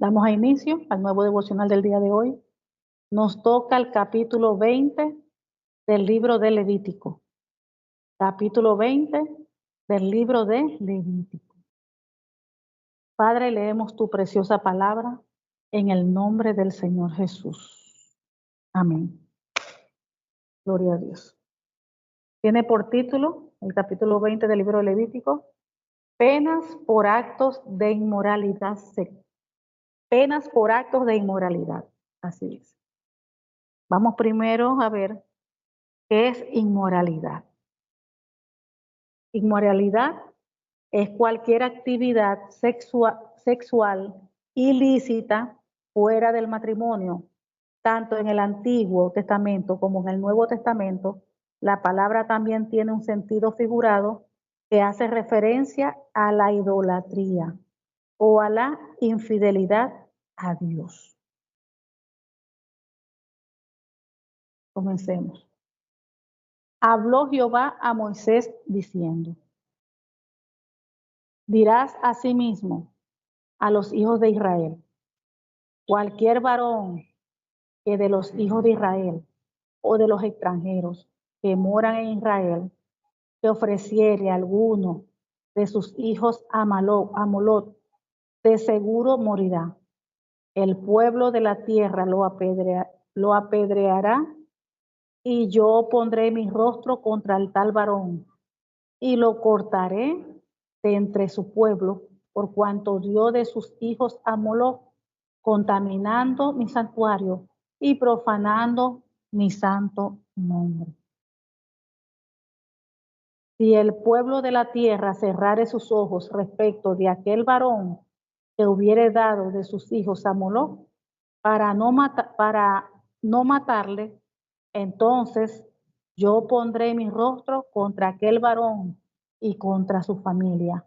Damos a inicio al nuevo devocional del día de hoy. Nos toca el capítulo 20 del libro de Levítico. Capítulo 20 del libro de Levítico. Padre, leemos tu preciosa palabra en el nombre del Señor Jesús. Amén. Gloria a Dios. Tiene por título el capítulo 20 del libro de Levítico, penas por actos de inmoralidad. Penas por actos de inmoralidad. Así dice. Vamos primero a ver qué es inmoralidad. Inmoralidad es cualquier actividad sexual ilícita fuera del matrimonio. Tanto en el Antiguo Testamento como en el Nuevo Testamento, la palabra también tiene un sentido figurado que hace referencia a la idolatría o a la infidelidad a Dios. Comencemos. Habló Jehová a Moisés diciendo: dirás asimismo a los hijos de Israel: cualquier varón que de los hijos de Israel o de los extranjeros que moran en Israel, que ofreciere a alguno de sus hijos a Molot, de seguro morirá. El pueblo de la tierra lo apedreará, y yo pondré mi rostro contra el tal varón, y lo cortaré de entre su pueblo, por cuanto dio de sus hijos a Moloc, contaminando mi santuario y profanando mi santo nombre. Si el pueblo de la tierra cerrare sus ojos respecto de aquel varón que hubiere dado de sus hijos a Moloc, para no matarle, entonces yo pondré mi rostro contra aquel varón y contra su familia,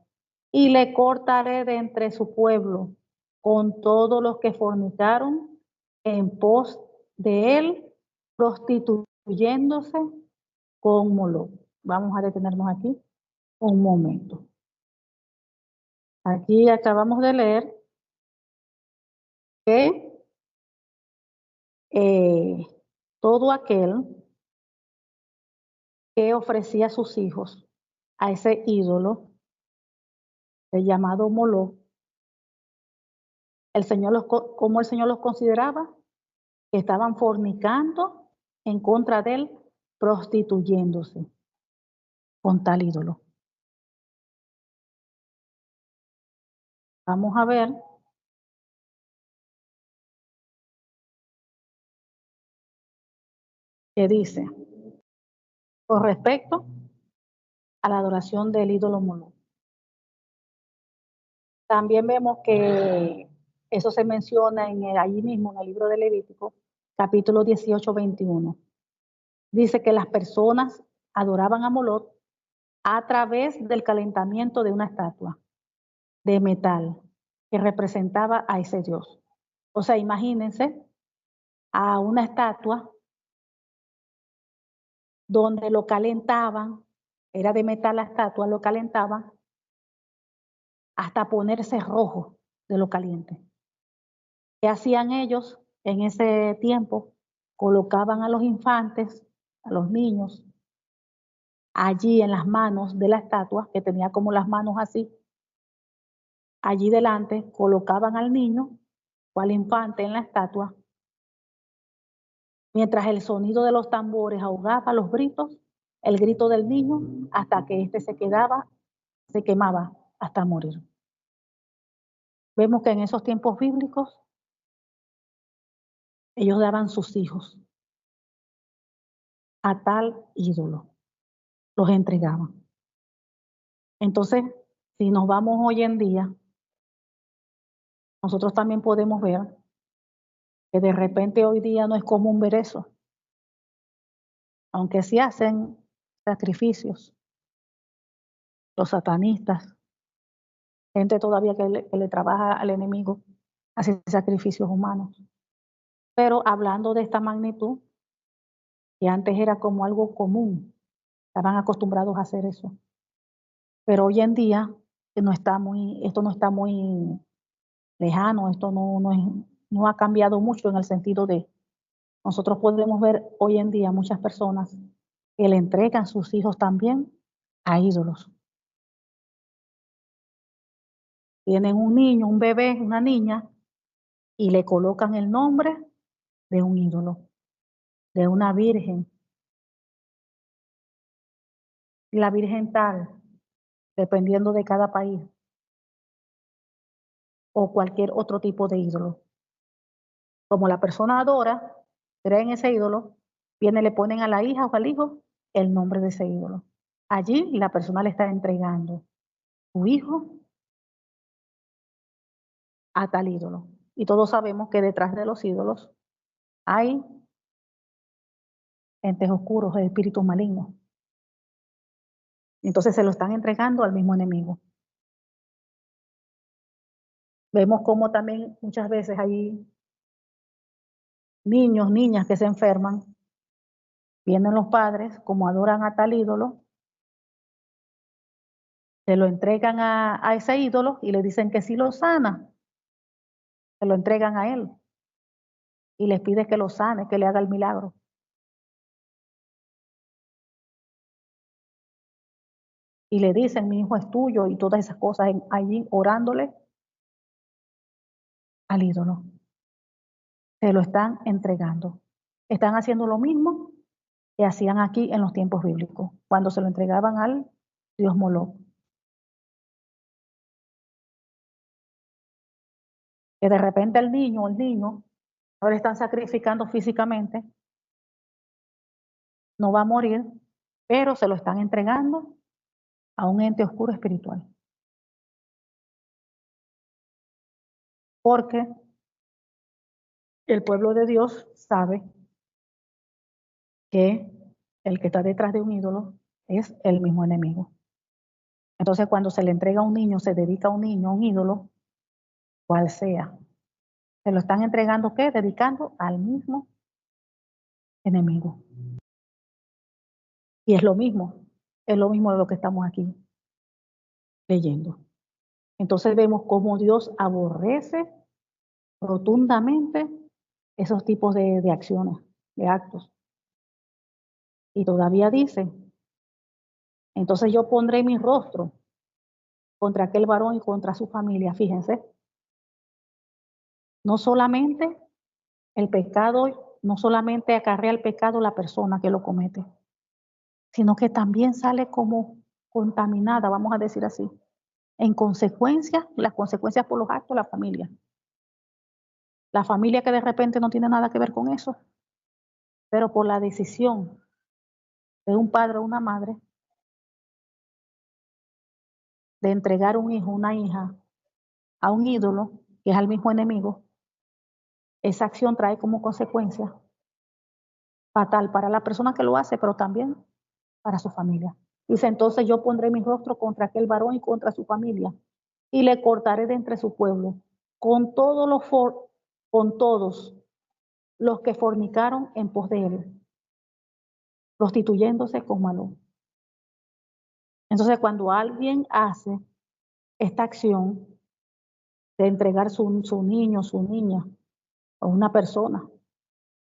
y le cortaré de entre su pueblo con todos los que fornicaron en pos de él, prostituyéndose con Moloc. Vamos a detenernos aquí un momento. Aquí acabamos de leer que todo aquel que ofrecía a sus hijos a ese ídolo llamado Moloc, ¿cómo el Señor los consideraba? Que estaban fornicando en contra de él, prostituyéndose con tal ídolo. Vamos a ver qué dice con respecto a la adoración del ídolo Moloc. También vemos que eso se menciona allí mismo en el libro de Levítico, capítulo 18, 21. Dice que las personas adoraban a Moloc a través del calentamiento de una estatua de metal que representaba a ese dios. O sea, imagínense a una estatua donde lo calentaban, era de metal la estatua, lo calentaban hasta ponerse rojo de lo caliente. ¿Qué hacían ellos en ese tiempo? Colocaban a los infantes, a los niños, allí en las manos de la estatua, que tenía como las manos así. Allí delante colocaban al niño o al infante en la estatua, mientras el sonido de los tambores ahogaba los gritos, el grito del niño, hasta que éste se quemaba hasta morir. Vemos que en esos tiempos bíblicos ellos daban sus hijos a tal ídolo, los entregaban. Entonces, si nos vamos hoy en día, nosotros también podemos ver que de repente hoy día no es común ver eso, aunque sí hacen sacrificios, los satanistas, gente todavía que le trabaja al enemigo, hace sacrificios humanos. Pero hablando de esta magnitud, que antes era como algo común, estaban acostumbrados a hacer eso. Pero hoy en día esto no está muy lejano, esto no ha cambiado mucho en el sentido de, nosotros podemos ver hoy en día muchas personas que le entregan sus hijos también a ídolos. Tienen un niño, un bebé, una niña, y le colocan el nombre de un ídolo, de una virgen. La virgen tal, dependiendo de cada país, o cualquier otro tipo de ídolo. Como la persona adora, cree en ese ídolo, viene, le ponen a la hija o al hijo el nombre de ese ídolo. Allí la persona le está entregando su hijo a tal ídolo. Y todos sabemos que detrás de los ídolos hay entes oscuros, espíritus malignos. Entonces se lo están entregando al mismo enemigo. Vemos como también muchas veces hay niños, niñas que se enferman, vienen los padres, como adoran a tal ídolo, se lo entregan a ese ídolo y le dicen que si lo sana, se lo entregan a él y les pide que lo sane, que le haga el milagro. Y le dicen, mi hijo es tuyo y todas esas cosas allí orándole al ídolo. Se lo están entregando. Están haciendo lo mismo que hacían aquí en los tiempos bíblicos, cuando se lo entregaban al dios Moloch. Que de repente el niño o el niño no le están sacrificando físicamente, no va a morir, pero se lo están entregando a un ente oscuro espiritual. Porque el pueblo de Dios sabe que el que está detrás de un ídolo es el mismo enemigo. Entonces, cuando se le entrega a un niño, se dedica a un niño, a un ídolo, cual sea, se lo están entregando, ¿qué? Dedicando al mismo enemigo. Y es lo mismo de lo que estamos aquí leyendo. Entonces vemos cómo Dios aborrece rotundamente esos tipos de acciones, de actos. Y todavía dice, entonces yo pondré mi rostro contra aquel varón y contra su familia. Fíjense, no solamente el pecado, no solamente acarrea el pecado la persona que lo comete, sino que también sale como contaminada, vamos a decir así. En consecuencia, las consecuencias por los actos, la familia. La familia que de repente no tiene nada que ver con eso, pero por la decisión de un padre o una madre de entregar un hijo o una hija a un ídolo, que es al mismo enemigo, esa acción trae como consecuencia fatal para la persona que lo hace, pero también para su familia. Dice, entonces yo pondré mi rostro contra aquel varón y contra su familia, y le cortaré de entre su pueblo, con todos los que fornicaron en pos de él, prostituyéndose con Malón. Entonces, cuando alguien hace esta acción de entregar su niño, su niña, a una persona,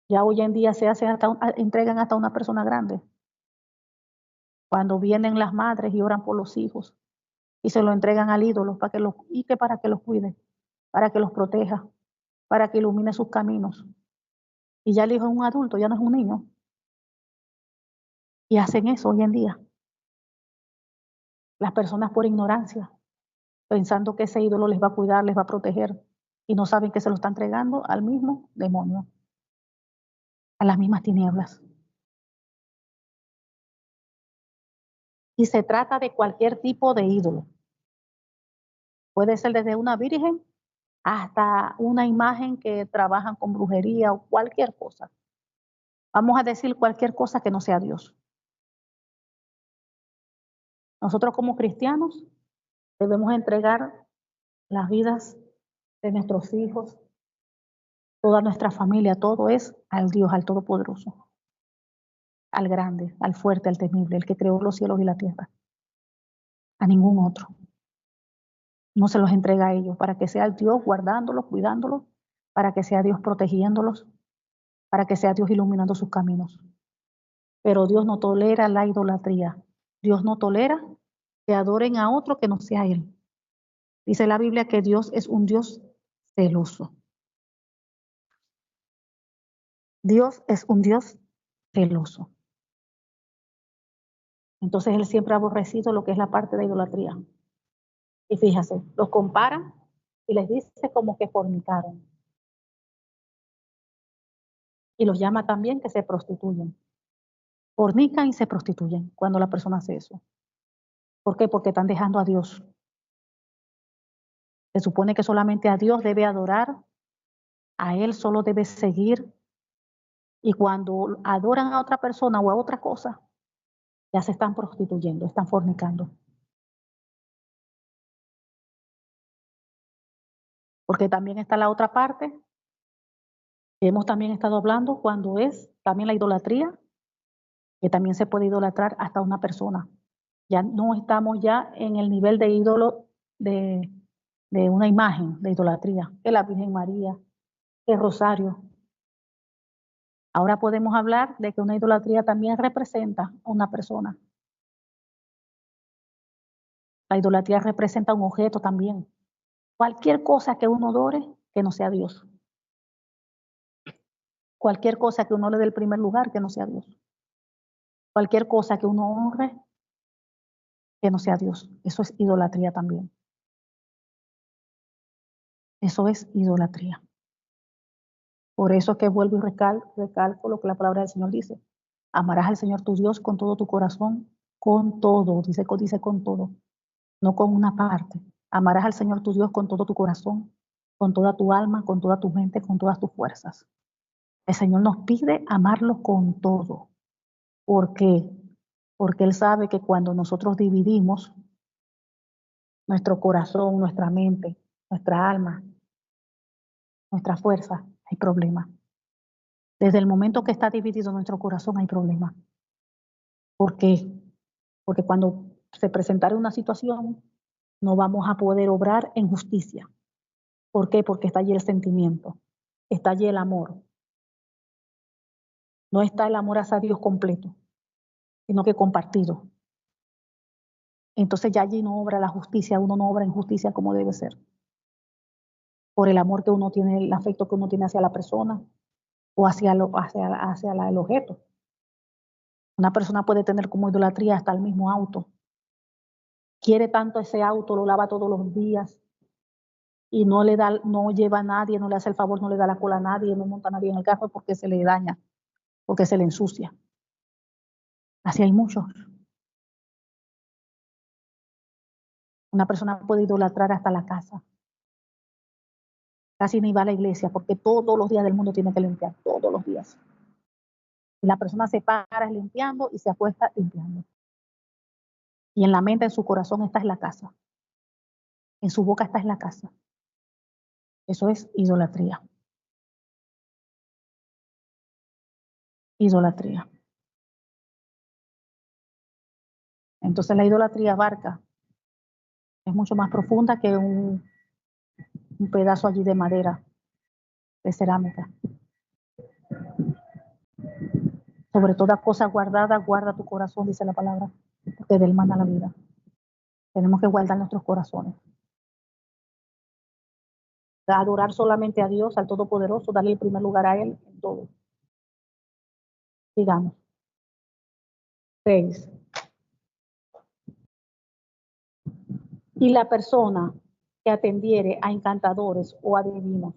ya hoy en día se hace entregan hasta una persona grande. Cuando vienen las madres y oran por los hijos y se lo entregan al ídolo para que los cuide, para que los proteja, para que ilumine sus caminos. Y ya el hijo es un adulto, ya no es un niño. Y hacen eso hoy en día. Las personas por ignorancia, pensando que ese ídolo les va a cuidar, les va a proteger, y no saben que se lo está entregando al mismo demonio, a las mismas tinieblas. Y se trata de cualquier tipo de ídolo. Puede ser desde una virgen hasta una imagen que trabajan con brujería o cualquier cosa. Vamos a decir cualquier cosa que no sea Dios. Nosotros como cristianos debemos entregar las vidas de nuestros hijos, toda nuestra familia, todo es al Dios, al Todopoderoso, al grande, al fuerte, al temible, el que creó los cielos y la tierra, a ningún otro. No se los entrega a ellos, para que sea Dios guardándolos, cuidándolos, para que sea Dios protegiéndolos, para que sea Dios iluminando sus caminos. Pero Dios no tolera la idolatría. Dios no tolera que adoren a otro que no sea Él. Dice la Biblia que Dios es un Dios celoso. Dios es un Dios celoso. Entonces Él siempre ha aborrecido lo que es la parte de idolatría. Y fíjase, los compara y les dice como que fornicaron. Y los llama también que se prostituyen. Fornican y se prostituyen cuando la persona hace eso. ¿Por qué? Porque están dejando a Dios. Se supone que solamente a Dios debe adorar, a Él solo debe seguir. Y cuando adoran a otra persona o a otra cosa, ya se están prostituyendo, están fornicando. Porque también está la otra parte, que hemos también estado hablando, cuando es también la idolatría, que también se puede idolatrar hasta una persona. Ya no estamos ya en el nivel de ídolo de una imagen de idolatría, que la Virgen María, que Rosario. Ahora podemos hablar de que una idolatría también representa a una persona. La idolatría representa un objeto también. Cualquier cosa que uno adore que no sea Dios. Cualquier cosa que uno le dé el primer lugar que no sea Dios. Cualquier cosa que uno honre que no sea Dios. Eso es idolatría también. Eso es idolatría. Por eso es que vuelvo y recalco lo que la palabra del Señor dice. Amarás al Señor tu Dios con todo tu corazón, con todo, dice con todo, no con una parte. Amarás al Señor tu Dios con todo tu corazón, con toda tu alma, con toda tu mente, con todas tus fuerzas. El Señor nos pide amarlo con todo. ¿Por qué? Porque Él sabe que cuando nosotros dividimos nuestro corazón, nuestra mente, nuestra alma, nuestra fuerza, hay problemas. Desde el momento que está dividido nuestro corazón hay problemas. ¿Por qué? Porque cuando se presentara una situación, no vamos a poder obrar en justicia. ¿Por qué? Porque está allí el sentimiento, está allí el amor. No está el amor hacia Dios completo, sino que compartido. Entonces ya allí no obra la justicia, uno no obra en justicia como debe ser. Por el amor que uno tiene, el afecto que uno tiene hacia la persona o hacia el objeto. Una persona puede tener como idolatría hasta el mismo auto. Quiere tanto ese auto, lo lava todos los días y no le da, no lleva a nadie, no le hace el favor, no le da la cola a nadie, no monta a nadie en el carro porque se le daña, porque se le ensucia. Así hay muchos. Una persona puede idolatrar hasta la casa. Casi ni va a la iglesia porque todos los días del mundo tiene que limpiar, todos los días. Y la persona se para limpiando y se acuesta limpiando. Y en la mente, en su corazón, esta es la casa. En su boca, esta es la casa. Eso es idolatría. Idolatría. Entonces la idolatría abarca, es mucho más profunda que un pedazo allí de madera, de cerámica. Sobre toda cosa guardada, guarda tu corazón, dice la palabra, porque de él mana la vida. Tenemos que guardar nuestros corazones. Adorar solamente a Dios, al Todopoderoso, darle el primer lugar a Él en todo. Digamos. 6. Y la persona que atendiere a encantadores o adivinos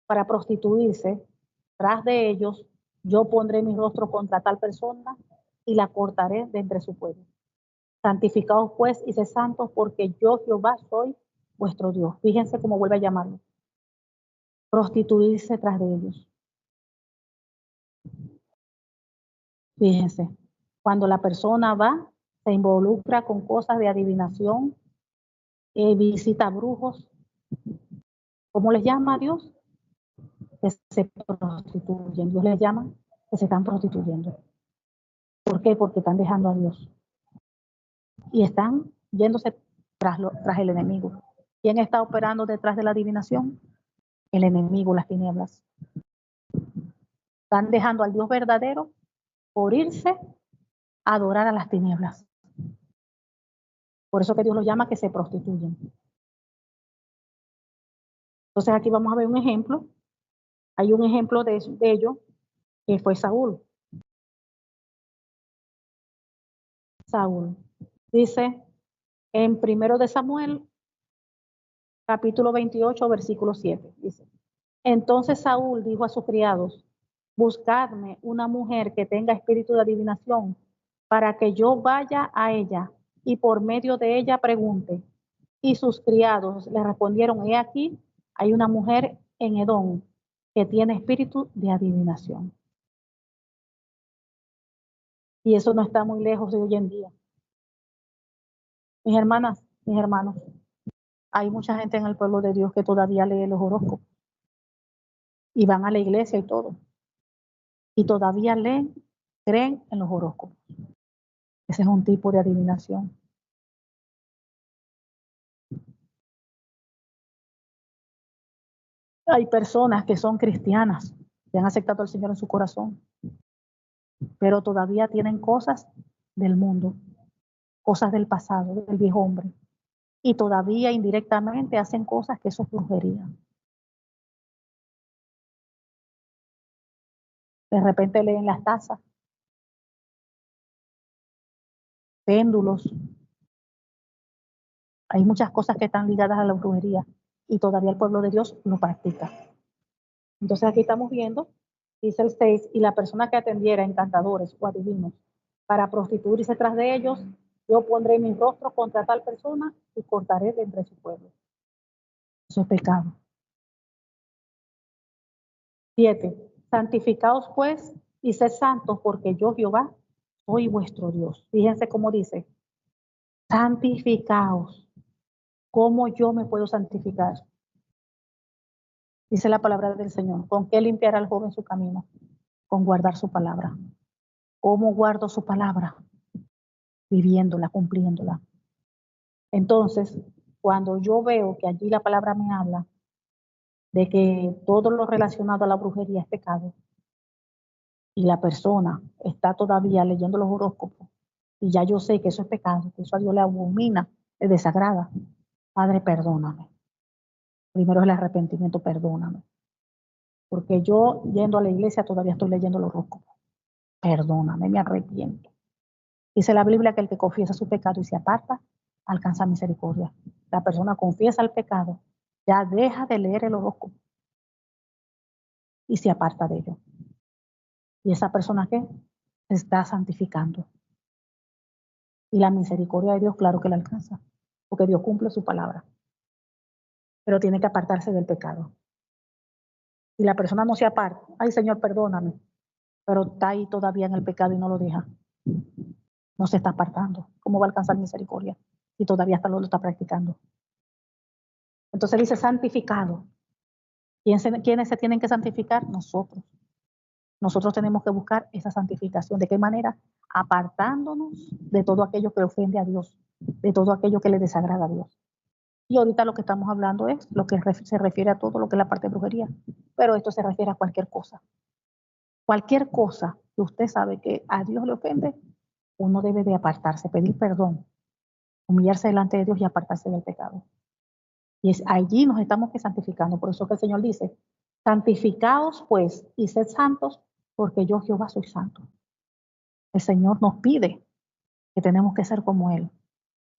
para prostituirse, tras de ellos, yo pondré mi rostro contra tal persona y la cortaré de entre su pueblo. Santificaos pues y sed santos, porque yo Jehová soy vuestro Dios. Fíjense cómo vuelve a llamarlo. Prostituirse tras de ellos. Fíjense, cuando la persona va, se involucra con cosas de adivinación, visita brujos, ¿cómo les llama a Dios? Que se prostituyen. Dios les llama que se están prostituyendo. ¿Por qué? Porque están dejando a Dios. Y están yéndose tras el enemigo. ¿Quién está operando detrás de la adivinación? El enemigo, las tinieblas. Están dejando al Dios verdadero por irse a adorar a las tinieblas. Por eso que Dios los llama que se prostituyen. Entonces aquí vamos a ver un ejemplo. Hay un ejemplo de ello que fue Saúl. Saúl. Dice en 1 de Samuel, capítulo 28, versículo 7. Dice, entonces Saúl dijo a sus criados, buscadme una mujer que tenga espíritu de adivinación para que yo vaya a ella y por medio de ella pregunte. Y sus criados le respondieron, he aquí, hay una mujer en Edom que tiene espíritu de adivinación. Y eso no está muy lejos de hoy en día. Mis hermanas, mis hermanos, hay mucha gente en el pueblo de Dios que todavía lee los horóscopos y van a la iglesia y todo. Y todavía leen, creen en los horóscopos. Ese es un tipo de adivinación. Hay personas que son cristianas, que han aceptado al Señor en su corazón, pero todavía tienen cosas del mundo, cosas del pasado, del viejo hombre. Y todavía indirectamente hacen cosas que eso es brujería. De repente leen las tazas, péndulos. Hay muchas cosas que están ligadas a la brujería y todavía el pueblo de Dios lo practica. Entonces aquí estamos viendo, dice el 6, y la persona que atendiera encantadores o adivinos para prostituirse tras de ellos, yo pondré mi rostro contra tal persona y cortaré de entre su pueblo. Eso es pecado. 7. Santificaos pues y sed santos porque yo Jehová soy vuestro Dios. Fíjense cómo dice, santificaos. ¿Cómo yo me puedo santificar? Dice la palabra del Señor. ¿Con qué limpiará el joven su camino? Con guardar su palabra. ¿Cómo guardo su palabra? Viviéndola, cumpliéndola. Entonces, cuando yo veo que allí la palabra me habla de que todo lo relacionado a la brujería es pecado y la persona está todavía leyendo los horóscopos y ya yo sé que eso es pecado, que eso a Dios le abomina, le desagrada, Padre, perdóname. Primero es el arrepentimiento, perdóname. Porque yo yendo a la iglesia todavía estoy leyendo los horóscopos. Perdóname, me arrepiento. Dice la Biblia que el que confiesa su pecado y se aparta, alcanza misericordia. La persona confiesa el pecado, ya deja de leer el horóscopo y se aparta de ello. ¿Y esa persona qué? Se está santificando. Y la misericordia de Dios, claro que la alcanza, porque Dios cumple su palabra. Pero tiene que apartarse del pecado. Y la persona no se aparta, ay Señor, perdóname, pero está ahí todavía en el pecado y no lo deja. No se está apartando. ¿Cómo va a alcanzar misericordia? Y todavía hasta lo está practicando. Entonces dice santificado. ¿Quiénes se tienen que santificar? Nosotros. Nosotros tenemos que buscar esa santificación. ¿De qué manera? Apartándonos de todo aquello que ofende a Dios, de todo aquello que le desagrada a Dios. Y ahorita lo que estamos hablando es lo que se refiere a todo lo que es la parte de brujería, pero esto se refiere a cualquier cosa. Cualquier cosa que usted sabe que a Dios le ofende, uno debe de apartarse, pedir perdón, humillarse delante de Dios y apartarse del pecado. Y es allí nos estamos que santificando. Por eso que el Señor dice, santificaos pues y sed santos, porque yo Jehová soy santo. El Señor nos pide que tenemos que ser como Él,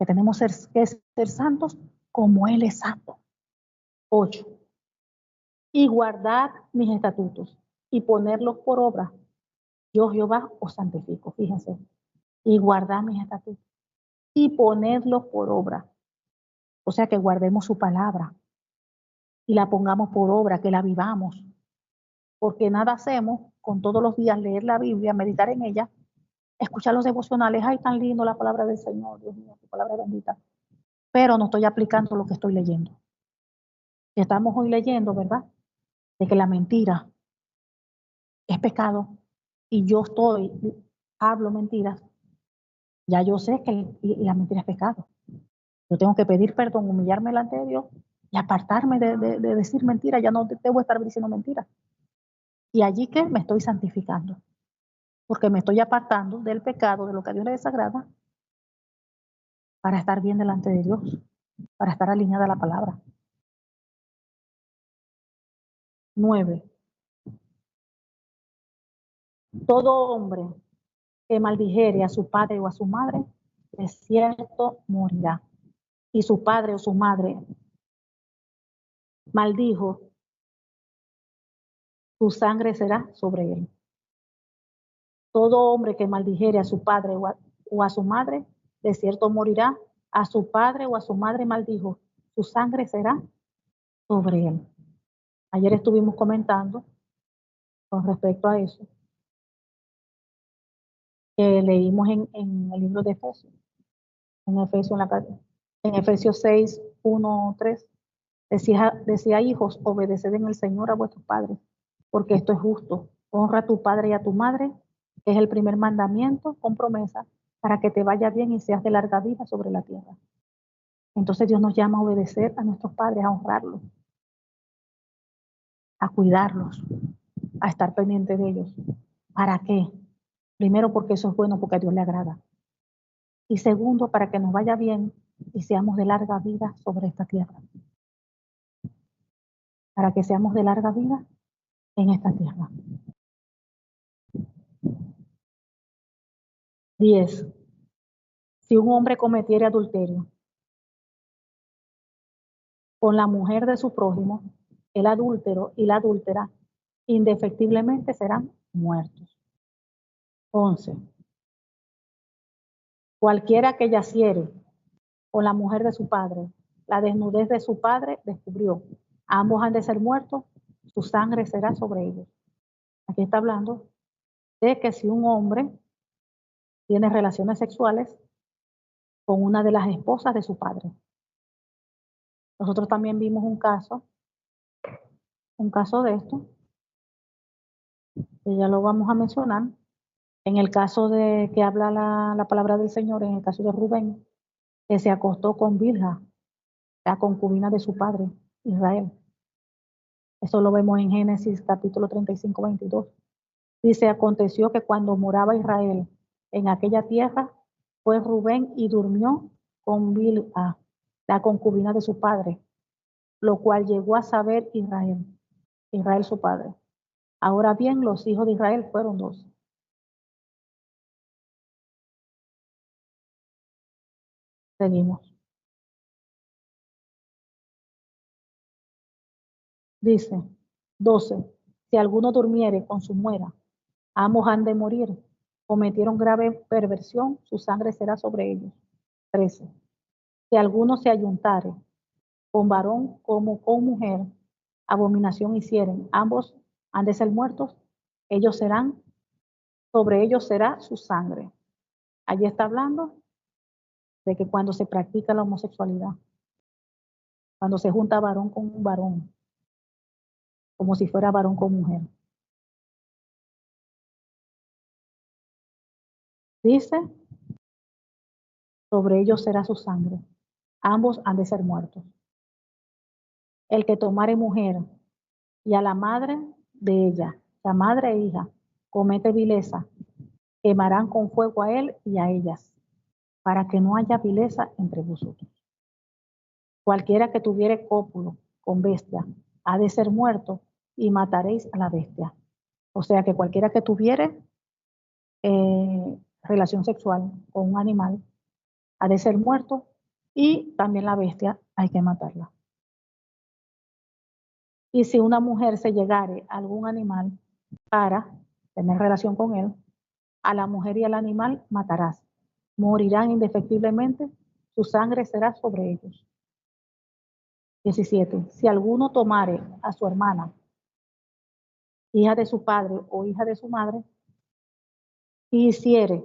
que tenemos que ser santos como Él es santo. 8. Y guardad mis estatutos y ponerlos por obra. Yo Jehová os santifico. Fíjense. Y guardad mis estatutos y ponerlos por obra. O sea que guardemos su palabra y la pongamos por obra, que la vivamos. Porque nada hacemos con todos los días leer la Biblia, meditar en ella, escuchar los devocionales. Ay, tan lindo la palabra del Señor, Dios mío, tu palabra bendita. Pero no estoy aplicando lo que estoy leyendo. Estamos hoy leyendo, ¿verdad? De que la mentira es pecado y yo hablo mentiras. Ya yo sé que la mentira es pecado. Yo tengo que pedir perdón, humillarme delante de Dios y apartarme de decir mentiras. Ya no debo estar diciendo mentiras. Y allí que me estoy santificando, porque me estoy apartando del pecado, de lo que a Dios le desagrada, para estar bien delante de Dios, para estar alineada a la palabra. 9. Todo hombre que maldijere a su padre o a su madre, de cierto morirá. Y su padre o su madre maldijo, su sangre será sobre él. Todo hombre que maldijere a su padre o a su madre, de cierto morirá. A su padre o a su madre maldijo, su sangre será sobre él. Ayer estuvimos comentando con respecto a eso, que leímos en el libro de Efesios, en Efesios 6, 1, 3, decía hijos, obedeced en el Señor a vuestros padres, porque esto es justo. Honra a tu padre y a tu madre, que es el primer mandamiento con promesa, para que te vaya bien y seas de larga vida sobre la tierra. Entonces Dios nos llama a obedecer a nuestros padres, a honrarlos, a cuidarlos, a estar pendiente de ellos. ¿Para qué? Primero, porque eso es bueno, porque a Dios le agrada. Y segundo, para que nos vaya bien y seamos de larga vida sobre esta tierra. Para que seamos de larga vida en esta tierra. 10. Si un hombre cometiere adulterio con la mujer de su prójimo, el adúltero y la adúltera indefectiblemente serán muertos. 11. Cualquiera que yaciere con la mujer de su padre, la desnudez de su padre descubrió. Ambos han de ser muertos, su sangre será sobre ellos. Aquí está hablando de que si un hombre tiene relaciones sexuales con una de las esposas de su padre. Nosotros también vimos un caso de esto, que ya lo vamos a mencionar, en el caso de que habla la palabra del Señor, en el caso de Rubén, que se acostó con Bilha, la concubina de su padre, Israel. Eso lo vemos en Génesis capítulo 35, 22. Dice, aconteció que cuando moraba Israel en aquella tierra, fue Rubén y durmió con Bilha, la concubina de su padre, lo cual llegó a saber Israel su padre. Ahora bien, los hijos de Israel fueron dos. Seguimos. Dice, 12. Si alguno durmiere con su nuera, ambos han de morir. Cometieron grave perversión, su sangre será sobre ellos. 13. Si alguno se ayuntare con varón como con mujer, abominación hicieren, ambos han de ser muertos, sobre ellos será su sangre. Allí está hablando de que cuando se practica la homosexualidad, cuando se junta varón con un varón, como si fuera varón con mujer. Dice, sobre ellos será su sangre. Ambos han de ser muertos. El que tomare mujer y a la madre de ella, la madre e hija, comete vileza, quemarán con fuego a él y a ellas, para que no haya vileza entre vosotros. Cualquiera que tuviere cópulo con bestia, ha de ser muerto, y mataréis a la bestia. O sea que cualquiera que tuviere relación sexual con un animal, ha de ser muerto, y también la bestia hay que matarla. Y si una mujer se llegare a algún animal para tener relación con él, a la mujer y al animal matarás. Morirán indefectiblemente, su sangre será sobre ellos. 17. Si alguno tomare a su hermana, hija de su padre o hija de su madre, y hiciere,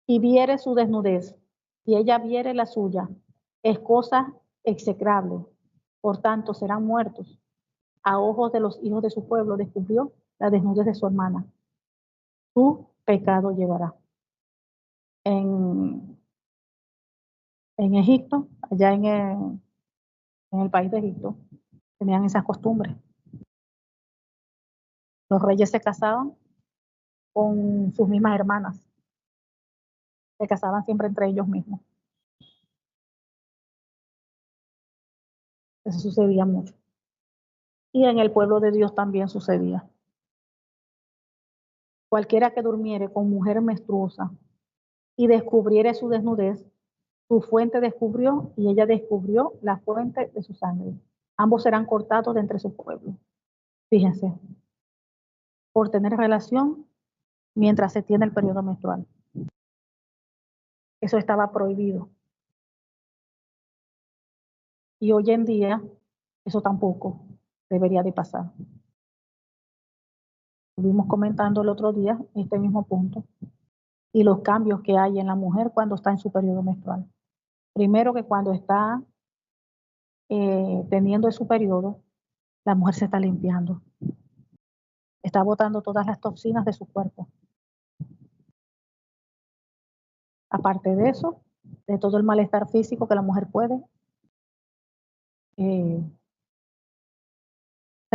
y viere su desnudez, y ella viere la suya, es cosa execrable. Por tanto, serán muertos. A ojos de los hijos de su pueblo descubrió la desnudez de su hermana. Su pecado llevará. En Egipto, allá en el país de Egipto, tenían esas costumbres. Los reyes se casaban con sus mismas hermanas. Se casaban siempre entre ellos mismos. Eso sucedía mucho. Y en el pueblo de Dios también sucedía. Cualquiera que durmiere con mujer menstruosa y descubriere su desnudez, su fuente descubrió y ella descubrió la fuente de su sangre. Ambos serán cortados de entre su pueblo. Fíjense, por tener relación mientras se tiene el periodo menstrual. Eso estaba prohibido. Y hoy en día, eso tampoco debería de pasar. Estuvimos comentando el otro día este mismo punto y los cambios que hay en la mujer cuando está en su periodo menstrual. Primero que cuando está teniendo su periodo, la mujer se está limpiando. Está botando todas las toxinas de su cuerpo. Aparte de eso, de todo el malestar físico que la mujer puede, se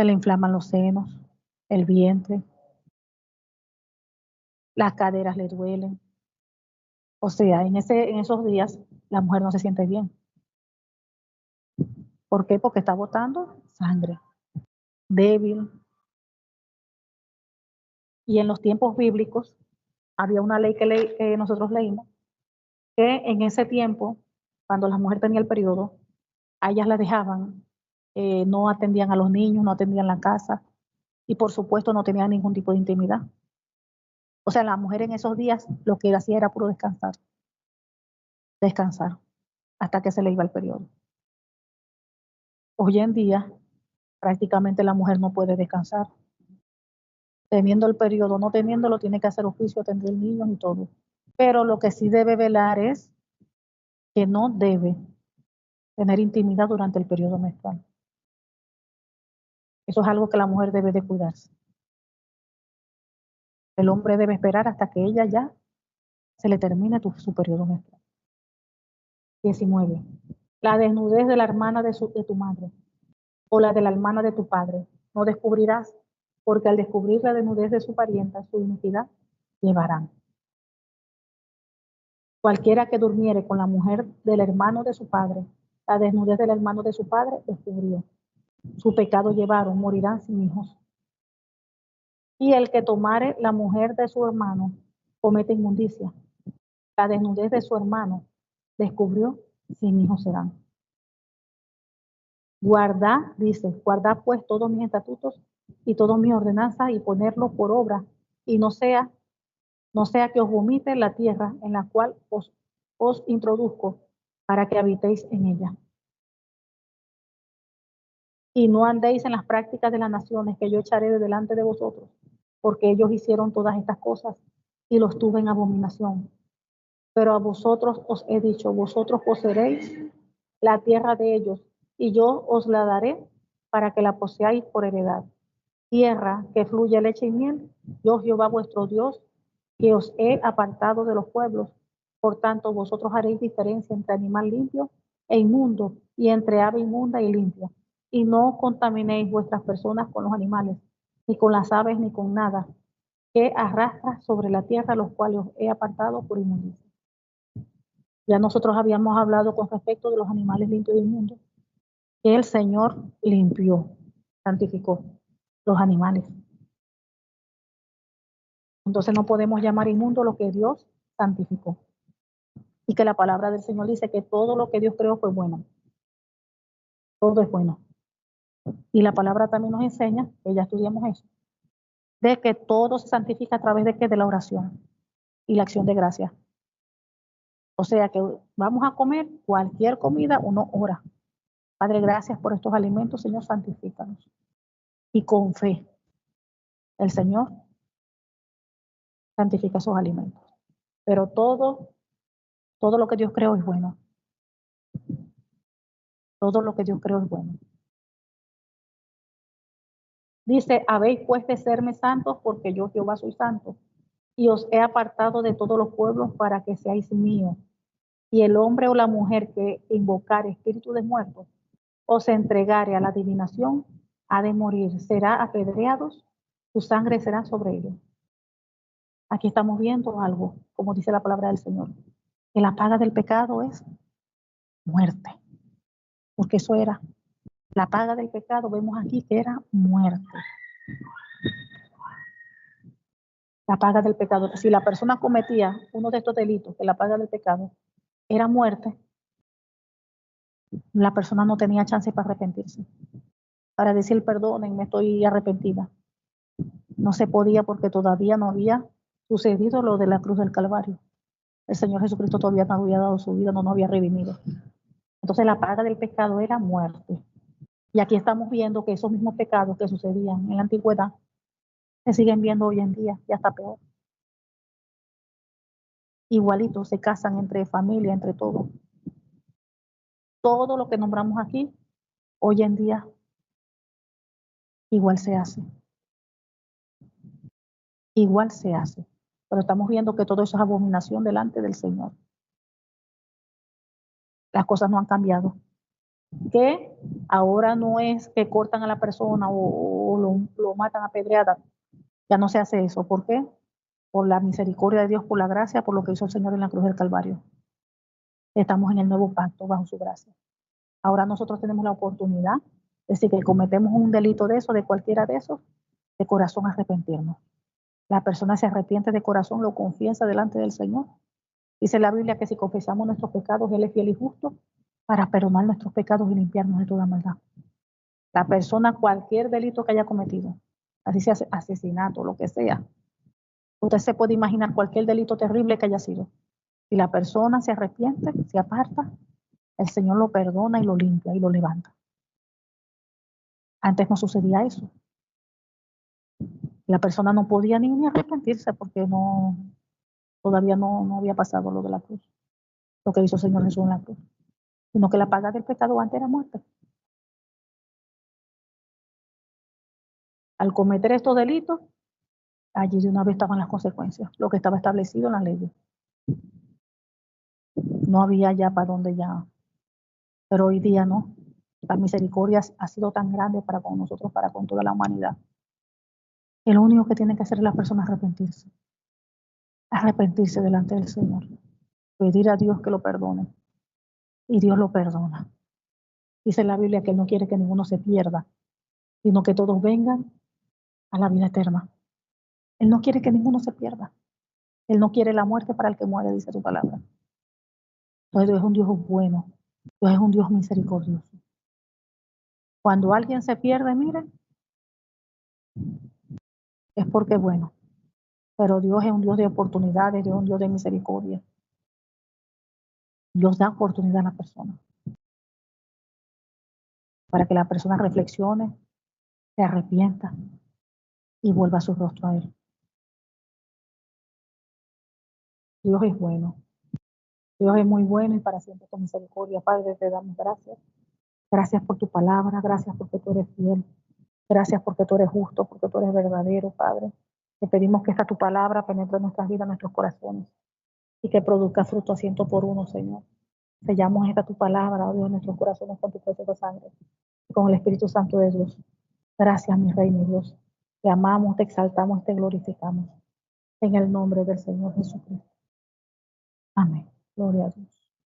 le inflaman los senos, el vientre, las caderas le duelen. O sea, en esos días la mujer no se siente bien. ¿Por qué? Porque está botando sangre, débil. Y en los tiempos bíblicos había una ley que nosotros leímos, que en ese tiempo, cuando la mujer tenía el periodo, a ellas la dejaban, no atendían a los niños, no atendían la casa y por supuesto no tenían ningún tipo de intimidad. O sea, la mujer en esos días lo que hacía era puro descansar, hasta que se le iba el periodo. Hoy en día, prácticamente la mujer no puede descansar. Teniendo el periodo, no teniéndolo, tiene que hacer oficio, atender niños y todo. Pero lo que sí debe velar es que no debe tener intimidad durante el periodo menstrual. Eso es algo que la mujer debe de cuidarse. El hombre debe esperar hasta que ella ya se le termine su periodo menstrual. 19. La desnudez de la hermana de tu madre o la de la hermana de tu padre no descubrirás, porque al descubrir la desnudez de su parienta, su iniquidad llevarán. Cualquiera que durmiere con la mujer del hermano de su padre, la desnudez del hermano de su padre descubrió. Su pecado llevaron, morirán sin hijos. Y el que tomare la mujer de su hermano comete inmundicia. La desnudez de su hermano descubrió, sin hijos serán. Guardad, dice, guardad pues todos mis estatutos y todas mis ordenanzas y ponerlo por obra, y no sea que os vomite la tierra en la cual os introduzco para que habitéis en ella. Y no andéis en las prácticas de las naciones que yo echaré de delante de vosotros, porque ellos hicieron todas estas cosas y los tuve en abominación. Pero a vosotros os he dicho, vosotros poseeréis la tierra de ellos, y yo os la daré para que la poseáis por heredad. Tierra que fluye leche y miel, yo Jehová vuestro Dios, que os he apartado de los pueblos. Por tanto, vosotros haréis diferencia entre animal limpio e inmundo, y entre ave inmunda y limpia. Y no contaminéis vuestras personas con los animales, ni con las aves, ni con nada que arrastra sobre la tierra, los cuales os he apartado por inmundicia. Ya nosotros habíamos hablado con respecto de los animales limpios y inmundos, que el Señor limpió, santificó los animales. Entonces no podemos llamar inmundo lo que Dios santificó. Y que la palabra del Señor dice que todo lo que Dios creó fue bueno. Todo es bueno. Y la palabra también nos enseña, que ya estudiamos eso, de que todo se santifica a través de qué, de la oración y la acción de gracia. O sea que vamos a comer cualquier comida, uno ora. Padre, gracias por estos alimentos, Señor, santifícanos. Y con fe, el Señor santifica esos alimentos. Pero todo lo que Dios creó es bueno. Todo lo que Dios creó es bueno. Dice, habéis pues de serme santos porque yo Jehová soy santo. y os he apartado de todos los pueblos para que seáis míos. Y el hombre o la mujer que invocare espíritu de muertos o se entregare a la adivinación, ha de morir, será apedreados, su sangre será sobre ellos. Aquí estamos viendo algo, como dice la palabra del Señor, que la paga del pecado es muerte, porque eso era, la paga del pecado, vemos aquí que era muerte. La paga del pecado, si la persona cometía uno de estos delitos, que la paga del pecado era muerte, la persona no tenía chance para arrepentirse, para decir perdonen, me estoy arrepentida. No se podía porque todavía no había sucedido lo de la cruz del Calvario. El Señor Jesucristo todavía no había dado su vida, no nos había redimido. Entonces la paga del pecado era muerte. Y aquí estamos viendo que esos mismos pecados que sucedían en la antigüedad se siguen viendo hoy en día, y hasta peor. Igualito, se casan entre familia, entre todo. Todo lo que nombramos aquí, hoy en día, igual se hace. Igual se hace. Pero estamos viendo que todo eso es abominación delante del Señor. Las cosas no han cambiado. Que ahora no es que cortan a la persona o lo matan a pedrada. Ya no se hace eso. ¿Por qué? Por la misericordia de Dios, por la gracia, por lo que hizo el Señor en la cruz del Calvario. Estamos en el nuevo pacto bajo su gracia. Ahora nosotros tenemos la oportunidad de si que cometemos un delito de eso, de cualquiera de esos, de corazón arrepentirnos. La persona se arrepiente de corazón, lo confiesa delante del Señor. Dice la Biblia que si confesamos nuestros pecados, Él es fiel y justo para perdonar nuestros pecados y limpiarnos de toda maldad. La persona, cualquier delito que haya cometido, así sea asesinato, lo que sea, usted se puede imaginar cualquier delito terrible que haya sido. Si la persona se arrepiente, se aparta, el Señor lo perdona y lo limpia y lo levanta. Antes no sucedía eso. La persona no podía ni arrepentirse porque todavía no había pasado lo de la cruz, lo que hizo el Señor Jesús en la cruz, sino que la paga del pecado antes era muerte. Al cometer estos delitos, allí de una vez estaban las consecuencias, lo que estaba establecido en las leyes. No había ya para dónde ya. Pero hoy día no. La misericordia ha sido tan grande para con nosotros, para con toda la humanidad. Y lo único que tiene que hacer la persona es arrepentirse. Arrepentirse delante del Señor. Pedir a Dios que lo perdone. Y Dios lo perdona. Dice la Biblia que Él no quiere que ninguno se pierda, sino que todos vengan a la vida eterna. Él no quiere que ninguno se pierda. Él no quiere la muerte para el que muere, dice su palabra. Entonces Dios es un Dios bueno. Dios es un Dios misericordioso. Cuando alguien se pierde, miren, es porque es bueno. Pero Dios es un Dios de oportunidades, Dios es un Dios de misericordia. Dios da oportunidad a la persona. Para que la persona reflexione, se arrepienta y vuelva su rostro a Él. Dios es bueno. Dios es muy bueno y para siempre con misericordia. Padre, te damos gracias. Gracias por tu palabra, gracias porque tú eres fiel. Gracias porque tú eres justo, porque tú eres verdadero, Padre. Te pedimos que esta tu palabra penetre en nuestras vidas, en nuestros corazones y que produzca fruto a 100 por 1, Señor. Sellamos esta tu palabra, oh Dios, en nuestros corazones con tu preciosa sangre y con el Espíritu Santo de Dios. Gracias, mi Rey, mi Dios. Te amamos, te exaltamos, te glorificamos. En el nombre del Señor Jesucristo. Amén. Gloria a Dios.